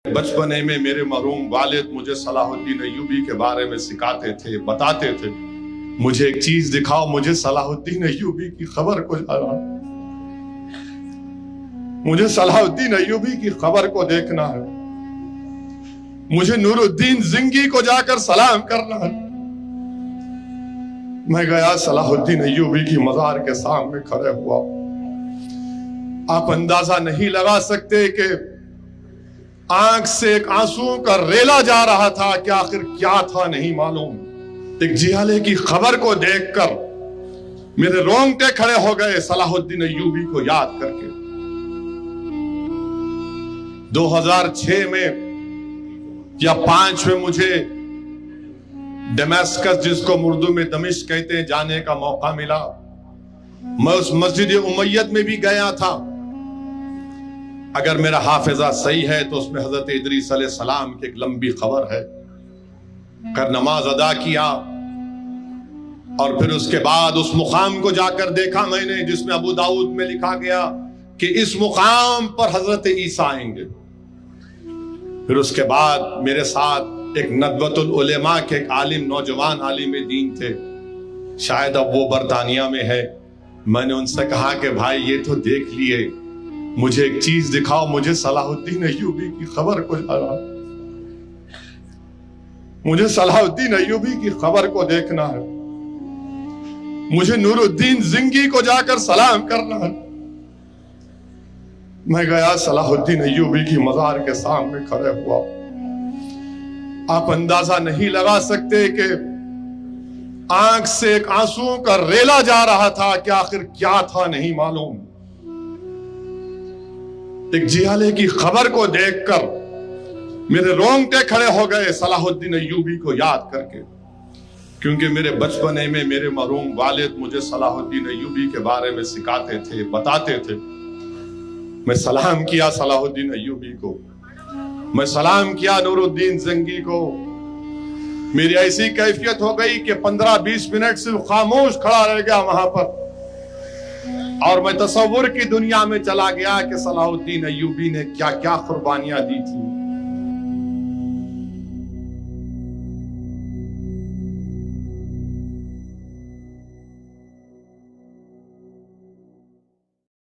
بچپنے میں میرے مرحوم والد مجھے صلاح الدین ایوبی کے بارے میں سکھاتے تھے، بتاتے تھے مجھے ایک چیز دکھاؤ، مجھے صلاح الدین ایوبی کی خبر کو جانا، مجھے صلاح الدین ایوبی کی خبر کو دیکھنا ہے، مجھے نور الدین زنگی کو جا کر سلام کرنا ہے۔ میں گیا، صلاح الدین ایوبی کی مزار کے سامنے کھڑے ہوا۔ آپ اندازہ نہیں لگا سکتے کہ آنکھ سے ایک آنسو کا ریلا جا رہا تھا کہ آخر کیا تھا نہیں معلوم۔ ایک جہالے کی خبر کو دیکھ کر میرے رونگٹے کھڑے ہو گئے صلاح الدین ایوبی کو یاد کر کے۔ 2006 میں یا 5 میں مجھے ڈیماسکس، جس کو اردو میں دمشق کہتے ہیں، جانے کا موقع ملا۔ میں اس مسجد امیت میں بھی گیا تھا۔ اگر میرا حافظہ صحیح ہے تو اس میں حضرت ادریس علیہ السلام کی ایک لمبی خبر ہے۔ کر نماز ادا کیا اور پھر اس کے بعد اس مقام کو جا کر دیکھا میں نے جس میں ابو داؤد میں لکھا گیا کہ اس مقام پر حضرت عیسیٰ آئیں گے۔ پھر اس کے بعد میرے ساتھ ایک ندوۃ العلماء کے ایک عالم، نوجوان عالم دین تھے، شاید اب وہ برطانیہ میں ہے۔ میں نے ان سے کہا کہ بھائی یہ تو دیکھ لیے، مجھے ایک چیز دکھاؤ، مجھے صلاح الدین ایوبی کی خبر کو جانا، مجھے صلاح الدین ایوبی کی خبر کو دیکھنا ہے، مجھے نور الدین زنگی کو جا کر سلام کرنا ہے۔ میں گیا، صلاح الدین ایوبی کی مزار کے سامنے کھڑے ہوا۔ آپ اندازہ نہیں لگا سکتے کہ آنکھ سے ایک آنسو کا ریلا جا رہا تھا کہ آخر کیا تھا نہیں معلوم۔ ایک جہالے کی خبر کو دیکھ کر میرے رونگٹے کھڑے ہو گئے صلاح الدین ایوبی کو یاد کر کے، کیونکہ میرے بچپنے میں میرے مرحوم والد مجھے صلاح الدین ایوبی کے بارے میں سکھاتے تھے، بتاتے تھے۔ میں سلام کیا صلاح الدین ایوبی کو، میں سلام کیا نور الدین زنگی کو۔ میری ایسی کیفیت ہو گئی کہ 15-20 منٹ صرف خاموش کھڑا رہ گیا وہاں پر، اور میں تصور کی دنیا میں چلا گیا کہ صلاح الدین ایوبی نے کیا کیا قربانیاں دی تھی۔